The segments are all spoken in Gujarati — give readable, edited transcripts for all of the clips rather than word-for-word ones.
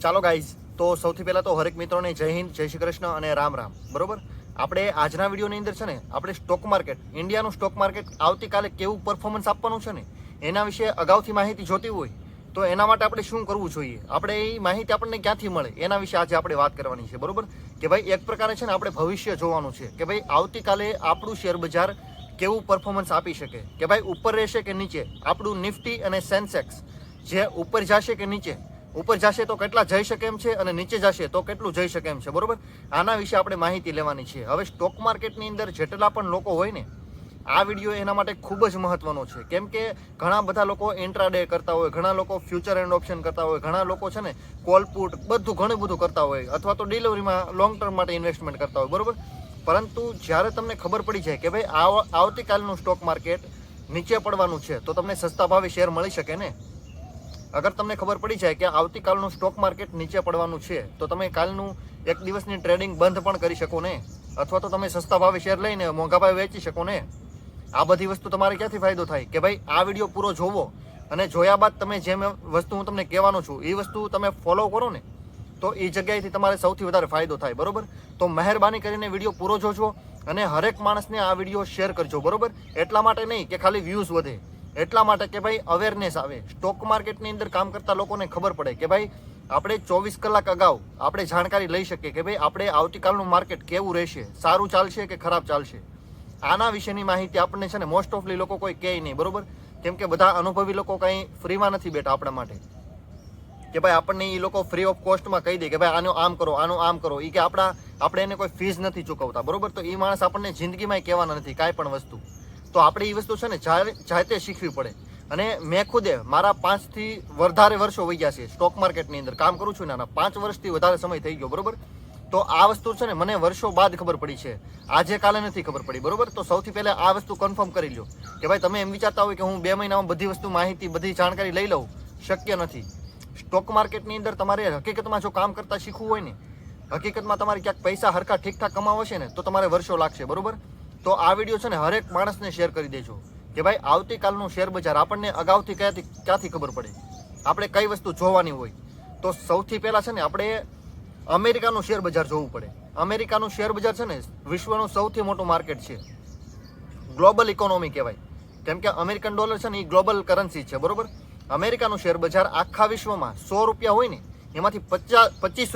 ચાલો ગાઈઝ, તો સૌથી પહેલાં તો હરેક મિત્રોને જય હિન્દ, જય શ્રી કૃષ્ણ અને રામ રામ. બરોબર, આપણે આજના વિડીયોની અંદર છે ને આપણે સ્ટોક માર્કેટ, ઇન્ડિયાનું સ્ટોક માર્કેટ આવતીકાલે કેવું પરફોર્મન્સ આપવાનું છે ને એના વિશે અગાઉથી માહિતી જોતી હોય તો એના માટે આપણે શું કરવું જોઈએ, આપણે એ માહિતી આપણને ક્યાંથી મળે એના વિશે આજે આપણે વાત કરવાની છે. બરોબર, કે ભાઈ એક પ્રકારે છે ને આપણે ભવિષ્ય જોવાનું છે કે ભાઈ આવતીકાલે આપણું શેર બજાર કેવું પરફોર્મન્સ આપી શકે, કે ભાઈ ઉપર રહેશે કે નીચે, આપણું નિફ્ટી અને સેન્સેક્સ જે ઉપર જશે કે નીચે, ઉપર જશે તો કેટલા જઈ શકે એમ છે અને નીચે જશે તો કેટલું જઈ શકે એમ છે. બરોબર, આના વિશે આપણે માહિતી લેવાની છે. હવે સ્ટોક માર્કેટની અંદર જેટલા પણ લોકો હોય ને, આ વિડીયો એના માટે ખૂબ જ મહત્વનો છે. કેમ કે ઘણા બધા લોકો ઇન્ટ્રાડે કરતા હોય, ઘણા લોકો ફ્યુચર એન્ડ ઓપ્શન કરતા હોય, ઘણા લોકો છે ને કોલ પુટ બધું ઘણું બધું કરતા હોય, અથવા તો ડિલિવરીમાં લોંગ ટર્મ માટે ઇન્વેસ્ટમેન્ટ કરતા હોય. બરોબર, પરંતુ જ્યારે તમને ખબર પડી જાય કે ભાઈ આવતીકાલનું સ્ટોક માર્કેટ નીચે પડવાનું છે તો તમને સસ્તા ભાવે શેર મળી શકે ને. અગર તમને ખબર પડી જાય કે આવતીકાલનું સ્ટોક માર્કેટ નીચે પડવાનું છે તો તમે કાલનું એક દિવસની ટ્રેડિંગ બંધ પણ કરી શકો ને, અથવા તો તમે સસ્તા ભાવે શેર લઈને મોંઘા ભાવે વેચી શકો ને. આ બધી વસ્તુ તમારે ક્યાંથી ફાયદો થાય કે ભાઈ આ વિડીયો પૂરો જોવો અને જોયા બાદ તમે જે વસ્તુ હું તમને કહેવાનો છું એ વસ્તુ તમે ફોલો કરો ને તો એ જગ્યાએથી તમારે સૌથી વધારે ફાયદો થાય. બરોબર, તો મહેરબાની કરીને વિડીયો પૂરો જોજો અને હરેક માણસને આ વિડીયો શેર કરજો. બરોબર, એટલા માટે નહીં કે ખાલી વ્યૂઝ વધે, એટલા માટે કે ભાઈ અવેરનેસ આવે, સ્ટોક માર્કેટની અંદર કામ કરતા લોકોને ખબર પડે કે ભાઈ આપણે 24 કલાક અગાઉ આપણે જાણકારી લઈ શકીએ કે ભાઈ આપણે આવતીકાલનું માર્કેટ કેવું રહેશે, સારું ચાલશે કે ખરાબ ચાલશે. આના વિશેની માહિતી આપણને છે ને મોસ્ટ ઓફલી લોકો કોઈ કહે નહીં. બરોબર, કેમ કે બધા અનુભવી લોકો કંઈ ફ્રીમાં નથી બેઠા આપણા માટે કે ભાઈ આપણને એ લોકો ફ્રી ઓફ કોસ્ટમાં કહી દે કે ભાઈ આનું આમ કરો, આનું આમ કરો, એ કે આપણે એને કોઈ ફીસ નથી ચૂકવતા. બરોબર, તો એ માણસ આપણને જિંદગીમાં કહેવાના નથી કાંઈ પણ વસ્તુ. તો આપણે એ વસ્તુ છે ને જાતે શીખવી પડે. અને મેં ખુદે મારા 5 થી વધારે વર્ષો વહી ગયા છે સ્ટોક માર્કેટની અંદર કામ કરું છું ને, 5 વર્ષથી વધારે સમય થઈ ગયો. બરોબર, તો આ વસ્તુ છે ને મને વર્ષો બાદ ખબર પડી છે, આજે કાલે નથી ખબર પડી. બરોબર, તો સૌથી પહેલા આ વસ્તુ કન્ફર્મ કરી લો કે ભાઈ તમે એમ વિચારતા હોય કે હું 2 મહિનામાં બધી વસ્તુ માહિતી બધી જાણકારી લઈ લઉં, શક્ય નથી. સ્ટોક માર્કેટની અંદર તમારે હકીકતમાં જો કામ કરતા શીખવું હોય ને, હકીકતમાં તમારે ક્યાંક પૈસા હરખા ઠીકઠાક કમાવો છે ને તો તમારે વર્ષો લાગશે. બરોબર, તો આ વિડીયો છે ને હરેક માણસને શેર કરી દેજો કે ભાઈ આવતીકાલનું શેર બજાર આપણને અગાઉથી ક્યાંથી ખબર પડે, આપણે કઈ વસ્તુ જોવાની હોય. તો સૌથી પહેલાં છે ને આપણે અમેરિકાનું શેર બજાર જોવું પડે. અમેરિકાનું શેર બજાર છે ને વિશ્વનું સૌથી મોટું માર્કેટ છે, ગ્લોબલ ઇકોનોમી કહેવાય, કેમ કે અમેરિકન ડોલર છે ને એ ગ્લોબલ કરન્સી છે. બરોબર, અમેરિકાનું શેર બજાર આખા વિશ્વમાં 100 રૂપિયા હોય ને એમાંથી 25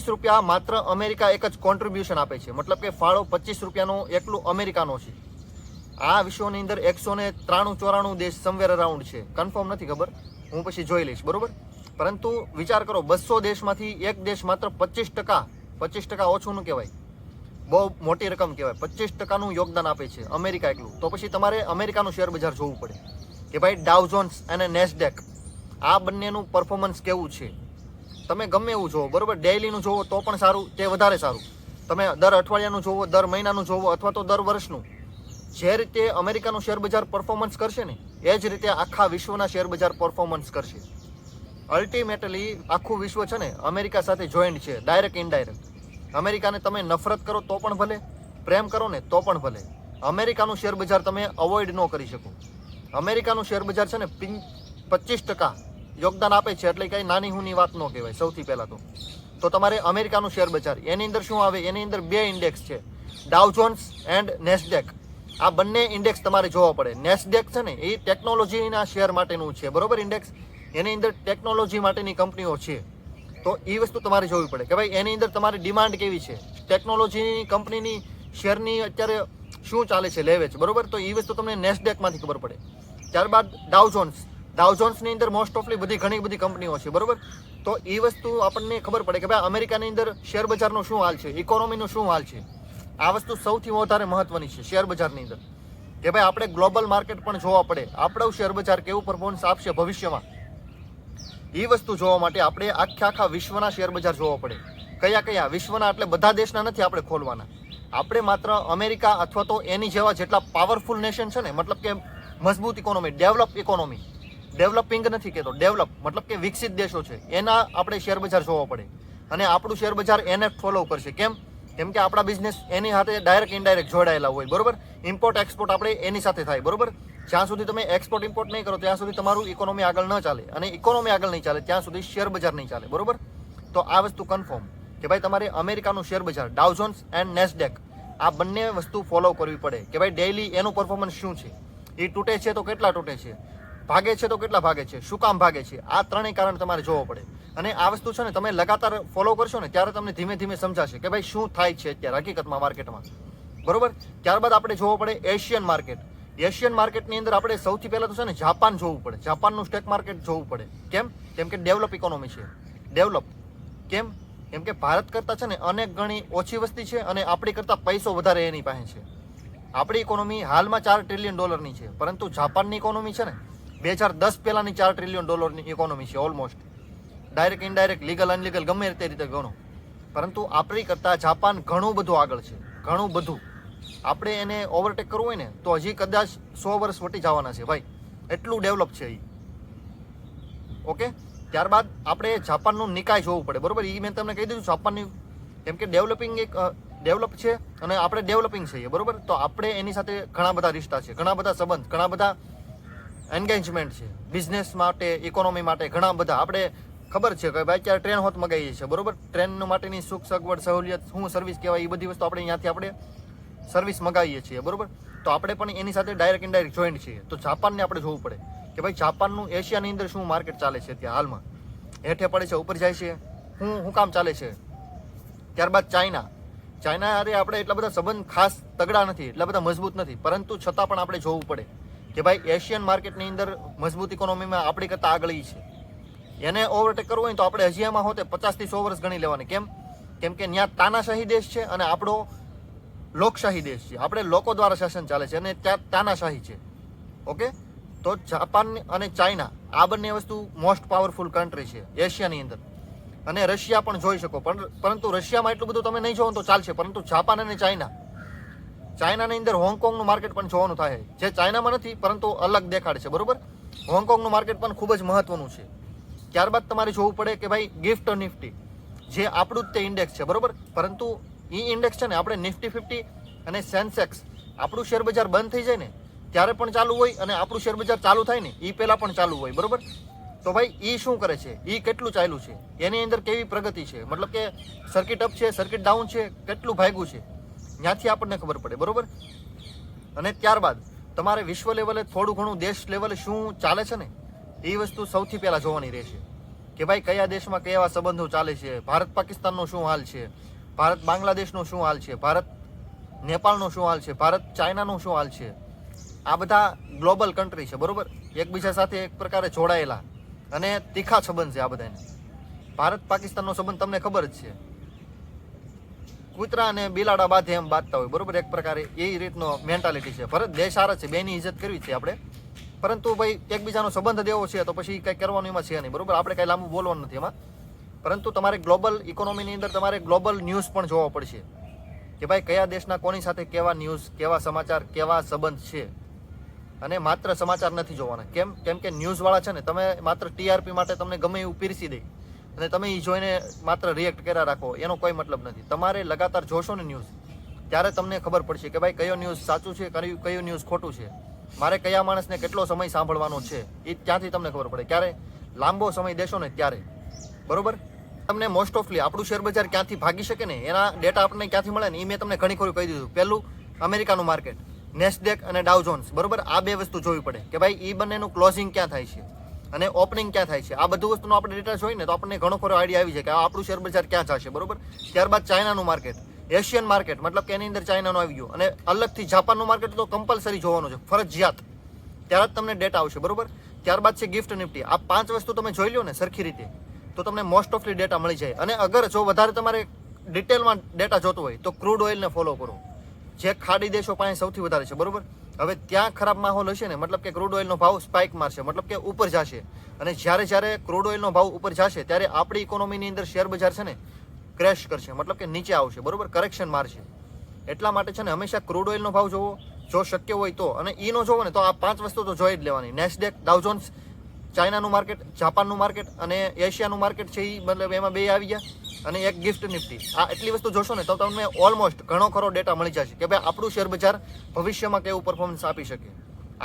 રૂપિયા માત્ર અમેરિકા એક જ કોન્ટ્રીબ્યુશન આપે છે, મતલબ કે ફાળો 25 રૂપિયાનો એકલું અમેરિકાનો છે. આ વિશ્વની અંદર 193-94 દેશ સમવેર અરાઉન્ડ છે, કન્ફર્મ નથી ખબર, હું પછી જોઈ લઈશ. બરોબર, પરંતુ વિચાર કરો 200 દેશમાંથી એક દેશ માત્ર 25% ઓછું ન કહેવાય, બહુ મોટી રકમ કહેવાય, 25%નું યોગદાન આપે છે અમેરિકા એકલું. તો પછી તમારે અમેરિકાનું શેર બજાર જોવું પડે કે ભાઈ ડાઉ જોન્સ અને નેસ્ડેક આ બંનેનું પરફોર્મન્સ કેવું છે. તમે ગમે એવું જોવો, બરોબર, ડેઇલીનું જોવો તો પણ સારું, તે વધારે સારું. તમે દર અઠવાડિયાનું જોવો, દર મહિનાનું જોવો, અથવા તો દર વર્ષનું. જે રીતે અમેરિકાનું શેર બજાર પરફોર્મન્સ કરશે ને એ જ રીતે આખા વિશ્વના શેર બજાર પરફોર્મન્સ કરશે. અલ્ટિમેટલી આખું વિશ્વ છે ને અમેરિકા સાથે જોઈન્ટ છે, ડાયરેક્ટ ઇનડાયરેક્ટ. અમેરિકાને તમે નફરત કરો તો પણ ભલે, પ્રેમ કરો ને તો પણ ભલે, અમેરિકાનું શેર બજાર તમે અવોઇડ ન કરી શકો. અમેરિકાનું શેર બજાર છે ને 25% યોગદાન આપે છે, એટલે કંઈ નાની હુની વાત ન કહેવાય. સૌથી પહેલાં તો તમારે અમેરિકાનું શેર બજાર, એની અંદર શું આવે, એની અંદર 2 ઇન્ડેક્સ છે, ડાઉ જોન્સ એન્ડ નેસ્ડેક. આ બંને ઇન્ડેક્સ તમારે જોવા પડે. નેસ્ડેક છે ને એ ટેકનોલોજીના શેર માટેનું છે, બરોબર, ઇન્ડેક્સ, એની અંદર ટેકનોલોજી માટેની કંપનીઓ છે. તો એ વસ્તુ તમારે જોવી પડે કે ભાઈ એની અંદર તમારી ડિમાન્ડ કેવી છે, ટેકનોલોજીની કંપનીની શેરની અત્યારે શું ચાલે છે લેવે છે. બરોબર, તો એ વસ્તુ તમને નેસ્ડેકમાંથી ખબર પડે. ત્યારબાદ ડાઉ જોન્સની અંદર મોસ્ટ ઓફલી ઘણી બધી કંપનીઓ છે. બરોબર, તો એ વસ્તુ આપણને ખબર પડે કે ભાઈ અમેરિકાની અંદર શેર બજારનો શું હાલ છે, ઇકોનોમીનો શું હાલ છે. આ વસ્તુ સૌથી વધારે મહત્વની છે શેર બજારની અંદર કે ભાઈ આપણે ગ્લોબલ માર્કેટ પણ જોવા પડે, આપણું શેર બજાર કેવું પરફોર્મન્સ આપશે ભવિષ્યમાં. એ વસ્તુ જોવા માટે આપણે આખા વિશ્વના શેર બજાર જોવા પડે. કયા વિશ્વના, એટલે બધા દેશના નથી આપણે ખોલવાના. આપણે માત્ર અમેરિકા અથવા તો એની જેવા જેટલા પાવરફુલ નેશન છે ને, મતલબ કે મજબૂત ઇકોનોમી, ડેવલપ ઇકોનોમી, ડેવલપિંગ નથી કહેતો, ડેવલપ મતલબ કે વિકસિત દેશો છે, એના આપણે શેર બજાર જોવા પડે. અને આપણું શેર બજાર એને ફોલો કરશે. કેમ કે આપણા બિઝનેસ એની સાથે ડાયરેક્ટ ઇનડાયરેક્ટ જોડાયેલા હોય. બરોબર, ઇમ્પોર્ટ એક્સપોર્ટ આપણે એની સાથે થાય. બરોબર, જ્યાં સુધી તમે એક્સપોર્ટ ઇમ્પોર્ટ નહીં કરો ત્યાં સુધી તમારું ઇકોનોમી આગળ ન ચાલે, અને ઇકોનોમી આગળ નહીં ચાલે ત્યાં સુધી શેર બજાર નહીં ચાલે, બરોબર. તો આ વસ્તુ કન્ફર્મ કે ભાઈ તમારે અમેરિકાનું શેર બજાર ડાઉ જોન્સ એન્ડ નેસ્ડેક આ બંને વસ્તુ ફોલો કરવી પડે કે ભાઈ ડેઇલી એનું પરફોર્મન્સ શું છે, એ તૂટે છે તો કેટલા તૂટે છે, ભાગે છે તો કેટલા ભાગે છે, શું કામ ભાગે છે, આ ત્રણેય કારણ તમારે જોવો પડે. અને આ વસ્તુ છે ને તમે લગાતાર ફોલો કરશો ને ત્યારે તમને ધીમે ધીમે સમજાશે કે ભાઈ શું થાય છે અત્યારે હકીકતમાં માર્કેટમાં, બરોબર. ત્યારબાદ આપણે જોવો પડે એશિયન માર્કેટ. એશિયન માર્કેટની અંદર આપણે સૌથી પહેલાં તો છે ને જાપાન જોવું પડે, જાપાનનું સ્ટેક માર્કેટ જોવું પડે. કેમ કે ડેવલપ ઇકોનોમી છે. ડેવલપ કેમ કે ભારત કરતાં છે ને અનેક ગણી ઓછી વસ્તી છે અને આપણી કરતાં પૈસો વધારે એની પાસે છે. આપણી ઇકોનોમી હાલમાં $4 ટ્રિલિયન છે, પરંતુ જાપાનની ઇકોનોમી છે ને 2010 પહેલાંની $4 ટ્રિલિયન ઇકોનોમી છે ઓલમોસ્ટ. ડાયરેક્ટ ઇનડાયરેક્ટ લીગલ અનલીગલ ગમે તે રીતે ગણો, પરંતુ આપણી કરતાં જાપાન ઘણું બધું આગળ છે, ઘણું બધું. આપણે એને ઓવરટેક કરવું હોય ને તો હજી કદાચ 100 વર્ષ વટી જવાના છે ભાઈ, એટલું ડેવલપ છે એ. ઓકે, ત્યારબાદ આપણે જાપાનનું નિકાય જોવું પડે, બરોબર. એ મેં તમને કહી દીધું જાપાનની, કેમ કે ડેવલપિંગ એક ડેવલપ છે અને આપણે ડેવલપિંગ છીએ, બરોબર. તો આપણે એની સાથે ઘણા બધા રિશ્તા છે, ઘણા બધા સંબંધ, ઘણા બધા એન્ગેજમેન્ટ છે બિઝનેસ માટે, ઇકોનોમી માટે ઘણા બધા. આપણે ખબર છે કે ભાઈ અત્યારે ટ્રેન હોત મગાવીએ છીએ, બરોબર. ટ્રેન માટેની સુખ સગવડ સહુલિયત શું સર્વિસ કહેવાય એ બધી વસ્તુ આપણે અહીંયાથી આપણે સર્વિસ મગાવીએ છીએ, બરોબર. તો આપણે પણ એની સાથે ડાયરેક્ટ ઇનડાયરેક્ટ જોઈન્ટ છીએ. તો જાપાનને આપણે જોવું પડે કે ભાઈ જાપાનનું એશિયાની અંદર શું માર્કેટ ચાલે છે ત્યાં હાલમાં, હેઠે પડે છે ઉપર જાય છે, શું કામ ચાલે છે. ત્યારબાદ ચાઇના અરે આપણે એટલા બધા સંબંધ ખાસ તગડા નથી, એટલા બધા મજબૂત નથી, પરંતુ છતાં પણ આપણે જોવું પડે કે ભાઈ એશિયન માર્કેટની અંદર મજબૂત ઇકોનોમીમાં આપણી કરતાં આગળ છે. એને ઓવરટેક કરવું હોય તો આપણે હજી એમાં હોતે 50 થી 100 વર્ષ ગણી લેવાની. કેમ કે ત્યાં તાનાશાહી દેશ છે અને આપણો લોકશાહી દેશ છે. આપણે લોકો દ્વારા શાસન ચાલે છે અને ત્યાં તાનાશાહી છે. ઓકે, તો જાપાન અને ચાઇના આ બંને વસ્તુ મોસ્ટ પાવરફુલ કન્ટ્રી છે એશિયાની અંદર. અને રશિયા પણ જોઈ શકો, પરંતુ રશિયામાં એટલું બધું તમે નહીં જોવો તો ચાલશે, પરંતુ જાપાન અને ચાઇનાની અંદર હોંગકોંગનું માર્કેટ પણ જોવાનું થાય, જે ચાઇનામાં નથી પરંતુ અલગ દેખાડે છે, બરોબર. હોંગકોંગનું માર્કેટ પણ ખૂબ જ મહત્વનું છે. ત્યારબાદ તમારે જોવું પડે કે ભાઈ ગિફ્ટ નિફ્ટી, જે આપણું જ તે ઇન્ડેક્સ છે, બરોબર. પરંતુ એ ઇન્ડેક્સ છે ને આપણે નિફ્ટી 50 અને સેન્સેક્સ, આપણું શેર બજાર બંધ થઈ જાય ને ત્યારે પણ ચાલુ હોય અને આપણું શેર બજાર ચાલુ થાય ને એ પહેલાં પણ ચાલુ હોય, બરોબર. તો ભાઈ એ શું કરે છે, એ કેટલું ચાલ્યું છે, એની અંદર કેવી પ્રગતિ છે, મતલબ કે સર્કિટ અપ છે, સર્કિટ ડાઉન છે, કેટલું ભાગ્યું છે, ત્યાંથી આપણને ખબર પડે, બરોબર. અને ત્યારબાદ તમારે વિશ્વ લેવલે થોડું ઘણું દેશ લેવલે શું ચાલે છે ને એ વસ્તુ સૌથી પહેલાં જોવાની રહેશે કે ભાઈ કયા દેશમાં કેવા સંબંધો ચાલે છે, ભારત પાકિસ્તાનનો શું હાલ છે, ભારત બાંગ્લાદેશનો શું હાલ છે, ભારત નેપાળનો શું હાલ છે, ભારત ચાઇનાનો શું હાલ છે. આ બધા ગ્લોબલ કન્ટ્રી છે, બરોબર. એકબીજા સાથે એક પ્રકારે જોડાયેલા અને તીખા સંબંધ છે આ બધાને. ભારત પાકિસ્તાનનો સંબંધ તમને ખબર જ છે, કૂતરા અને બિલાડા બાંધે એમ બાંધતા હોય, બરોબર. એક પ્રકારે એ રીતનો મેન્ટાલિટી છે. ભારત દેશ સારા છે, બેની ઇજ્જત કરવી છે આપણે, પરંતુ ભાઈ એકબીજાનો સંબંધ દેવો છે તો પછી કંઈ કરવાનું એમાં છે નહીં, બરોબર. આપણે કંઈ લાંબુ બોલવાનું નથી એમાં. પરંતુ તમારે ગ્લોબલ ઇકોનોમીની અંદર તમારે ગ્લોબલ ન્યૂઝ પણ જોવો પડશે કે ભાઈ કયા દેશના કોની સાથે કેવા ન્યૂઝ, કેવા સમાચાર, કેવા સંબંધ છે. અને માત્ર સમાચાર નથી જોવાના. કેમ કે ન્યૂઝવાળા છે ને તમે માત્ર ટીઆરપી માટે તમને ગમે એવું પીરસી દે અને તમે એ જોઈને માત્ર રિએક્ટ કર્યા રાખો, એનો કોઈ મતલબ નથી. તમારે લગાતાર જોશો ને ન્યૂઝ ત્યારે તમને ખબર પડશે કે ભાઈ કયો ન્યૂઝ સાચું છે, કયું ન્યૂઝ ખોટું છે, મારે કયા માણસને કેટલો સમય સાંભળવાનો છે, એ ત્યાંથી તમને ખબર પડે. ક્યારે લાંબો સમય દેશો ને ત્યારે, બરોબર. તમને મોસ્ટ ઓફલી આપણું શેર બજાર ક્યાંથી ભાગી શકે ને એના ડેટા આપણને ક્યાંથી મળે ને એ મેં તમને ઘણી ખરું કહી દીધું. પહેલું અમેરિકાનું માર્કેટ, નેસ્ડેક અને ડાઉ જોન્સ, બરોબર. આ બે વસ્તુ જોવી પડે કે ભાઈ એ બંનેનું ક્લોઝિંગ ક્યાં થાય છે અને ઓપનિંગ ક્યાં થાય છે. આ બધું વસ્તુનો આપણે ડેટા જોઈએ ને તો આપણને ઘણો ખરો આઈડિયા આવી જાય કે આપણું શેર બજાર ક્યાં જશે, બરોબર. ત્યારબાદ ચાઇનાનું માર્કેટ, એશિયન માર્કેટ, મતલબ કે એની અંદર ચાઇનાનું આવી ગયું, અને અલગથી જાપાનનું માર્કેટ તો કમ્પલસરી જોવાનું છે, ફરજિયાત. ત્યારે જ તમને ડેટા આવશે, બરોબર. ત્યારબાદ છે ગિફ્ટ નિફ્ટી. આ 5 વસ્તુ તમે જોઈ લો ને સરખી રીતે તો તમને મોસ્ટ ઓફલી ડેટા મળી જાય. અને અગર જો વધારે તમારે ડિટેલમાં ડેટા જોતો હોય તો ક્રૂડ ઓઇલને ફોલો કરો, જે ખાડી દેશો પાસે સૌથી વધારે છે, બરોબર. હવે ત્યાં ખરાબ માહોલ હશે ને, મતલબ કે ક્રૂડ ઓઇલનો ભાવ સ્પાઇક મારશે, મતલબ કે ઉપર જશે. અને જ્યારે ક્રૂડ ઓઇલનો ભાવ ઉપર જશે ત્યારે આપણી ઇકોનોમીની અંદર શેર બજાર છે ને ક્રેશ કરશે, મતલબ કે નીચે આવશે, બરોબર, કરેક્શન મારશે. એટલા માટે છે ને હંમેશા ક્રૂડ ઓઇલનો ભાવ જોવો જો શક્ય હોય તો, અને ઈનો જોવો ને તો આ 5 વસ્તુ તો જોઈ જ લેવાની. નેસ્ડેક, ડાઉ જોન્સ, ચાઇનાનું માર્કેટ, જાપાનનું માર્કેટ અને એશિયાનું માર્કેટ છે એ મતલબ એમાં 2 આવી ગયા, અને એક ગિફ્ટ નિફ્ટી. આ એટલી વસ્તુ જોશો ને તો તમને ઓલમોસ્ટ ઘણો ખરો ડેટા મળી જશે કે ભાઈ આપણું શેર બજાર ભવિષ્યમાં કેવું પરફોર્મન્સ આપી શકે.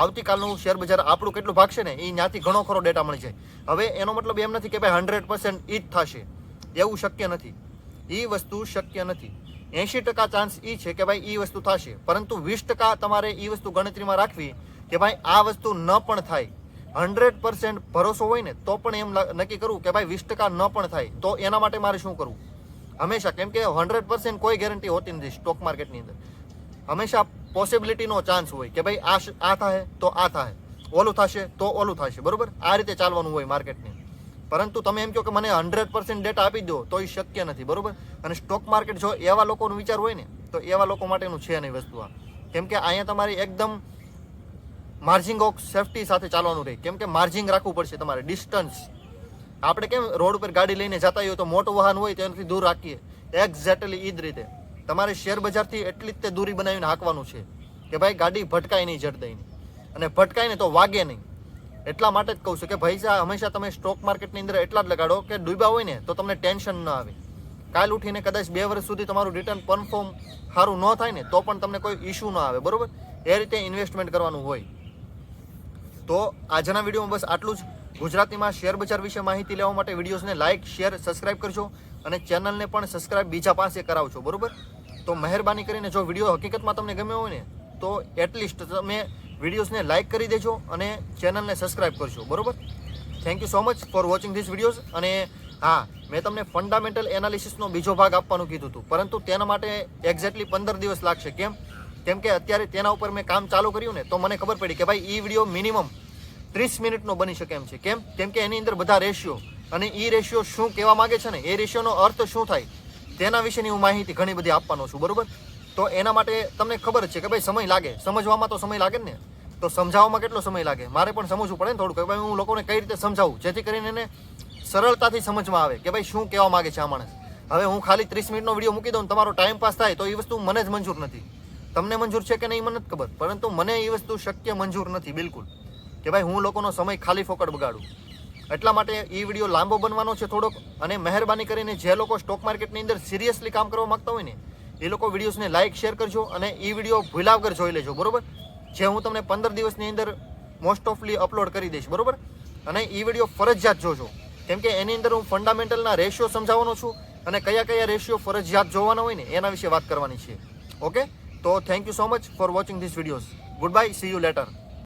આવતીકાલનું શેર બજાર આપણું કેટલું ભાગશે ને એ ત્યાંથી ઘણો ખરો ડેટા મળી જાય. હવે એનો મતલબ એમ નથી કે ભાઈ 100% ઈ જ થશે, એવું શક્ય નથી. એ વસ્તુ શક્ય નથી. 80% ચાન્સ એ છે કે ભાઈ એ વસ્તુ થશે, પરંતુ 20% તમારે એ વસ્તુ ગણતરીમાં રાખવી કે ભાઈ આ વસ્તુ ન પણ થાય. 100% ભરોસો હોય ને તો પણ એમ નક્કી કરવું કે ભાઈ 20% ન પણ થાય તો એના માટે મારે શું કરવું હંમેશા. કેમ કે 100% કોઈ ગેરંટી હોતી નથી સ્ટોક માર્કેટની અંદર. હંમેશા પોસિબિલિટીનો ચાન્સ હોય કે ભાઈ આ થાય તો આ થાય, ઓલું થશે તો ઓલું થશે, બરોબર? આ રીતે ચાલવાનું હોય માર્કેટની. પરંતુ તમે એમ કહો કે મને 100% ડેટા આપી દો તો એ શક્ય નથી, બરોબર? અને સ્ટોક માર્કેટ જો એવા લોકોનો વિચાર હોય ને તો એવા લોકો માટેનું છે નહીં વસ્તુ આ. કેમ કે અહીંયા તમારી એકદમ માર્જિંગ ઓફ સેફટી સાથે ચાલવાનું રહે. કેમ કે માર્જિંગ રાખવું પડશે તમારે, ડિસ્ટન્સ. આપણે કેમ રોડ ઉપર ગાડી લઈને જતા હોઈએ તો મોટું વાહન હોય તેનાથી દૂર રાખીએ, એક્ઝેક્ટલી એ જ રીતે તમારે શેર બજારથી એટલી જ તે દૂરી બનાવીને હાંકવાનું છે કે ભાઈ ગાડી ભટકાય નહીં, જડદાય નહીં. અને ભટકાય ને તો વાગે નહીં. એટલા માટે જ કહું છું કે ભાઈ હંમેશા તમે સ્ટોક માર્કેટની અંદર એટલા જ લગાડો કે ડૂબ્યા હોય ને તો તમને ટેન્શન ન આવે. કાલ ઉઠીને કદાચ 2 વર્ષ સુધી તમારું રિટર્ન કન્ફર્મ સારું ન થાય ને તો પણ તમને કોઈ ઇશ્યુ ન આવે, બરોબર? એ રીતે ઇન્વેસ્ટમેન્ટ કરવાનું હોય. તો આજના વિડીયોમાં બસ આટલું જ. ગુજરાતીમાં શેર બજાર વિશે માહિતી લેવા માટે વિડીયોઝને લાઇક, શેર, સબસ્ક્રાઇબ કરજો અને ચેનલને પણ સબસ્ક્રાઇબ બીજા પાસે કરાવજો, બરોબર? તો મહેરબાની કરીને જો વિડીયો હકીકતમાં તમને ગમ્યો હોય ને તો એટલીસ્ટ તમે વિડીયોઝને લાઇક કરી દેજો અને ચેનલને સબસ્ક્રાઇબ કરજો, બરોબર? Thank you so much for watching this videos. અને હા, મેં તમને ફંડામેન્ટલ એનાલિસિસનો બીજો ભાગ આપવાનું કીધું હતું, પરંતુ તેના માટે એક્ઝેક્ટલી 15 દિવસ લાગશે. કેમ કે અત્યારે તેના ઉપર મેં કામ ચાલુ કર્યું ને તો મને ખબર પડી કે ભાઈ એ વિડીયો મિનિમમ 30 મિનિટનો બની શકે એમ છે. કેમ કે એની અંદર બધા રેશિયો અને એ રેશિયો શું કહેવા માંગે છે ને એ રેશિયોનો અર્થ શું થાય તેના વિશેની હું માહિતી ઘણી બધી આપવાનો છું, બરોબર? તો એના માટે તમને ખબર જ છે કે ભાઈ સમય લાગે, સમજવામાં તો સમય લાગે ને, તો સમજાવવામાં કેટલો સમય લાગે? મારે પણ સમજવું પડે ને થોડું કે ભાઈ હું લોકોને કઈ રીતે સમજાવું જેથી કરીને એને સરળતાથી સમજમાં આવે કે ભાઈ શું કહેવા માંગે છે આ માણસ. હવે હું ખાલી 30 મિનિટનો વિડીયો મૂકી દઉં તમારો ટાઈમ પાસ થાય તો એ વસ્તુ મને જ મંજૂર નથી. તમને મંજૂર છે કે નહીં મને નથી ખબર, પરંતુ મને એ વસ્તુ શક્ય મંજૂર નથી બિલકુલ કે ભાઈ હું લોકોનો સમય ખાલી ફોકટ બગાડું. એટલા માટે એ વિડીયો લાંબો બનવાનો છે થોડોક. અને મહેરબાની કરીને જે લોકો સ્ટોક માર્કેટની અંદર સિરિયસલી કામ કરવા માંગતા હોય ને એ લોકો વિડીયોઝને લાઇક, શેર કરજો અને એ વિડીયો ભૂલ્યા વગર જોઈ લેજો, બરોબર? જે હું તમને 15 દિવસની અંદર મોસ્ટ ઓફલી અપલોડ કરી દઈશ, બરોબર? અને એ વિડીયો ફરજિયાત જોજો કેમ કે એની અંદર હું ફંડામેન્ટલના રેશિયો સમજાવવાનો છું અને કયા કયા રેશિયો ફરજિયાત જોવાના હોય ને એના વિશે વાત કરવાની છે. ઓકે, તો thank you so much for watching this videos. Good bye, C you letter.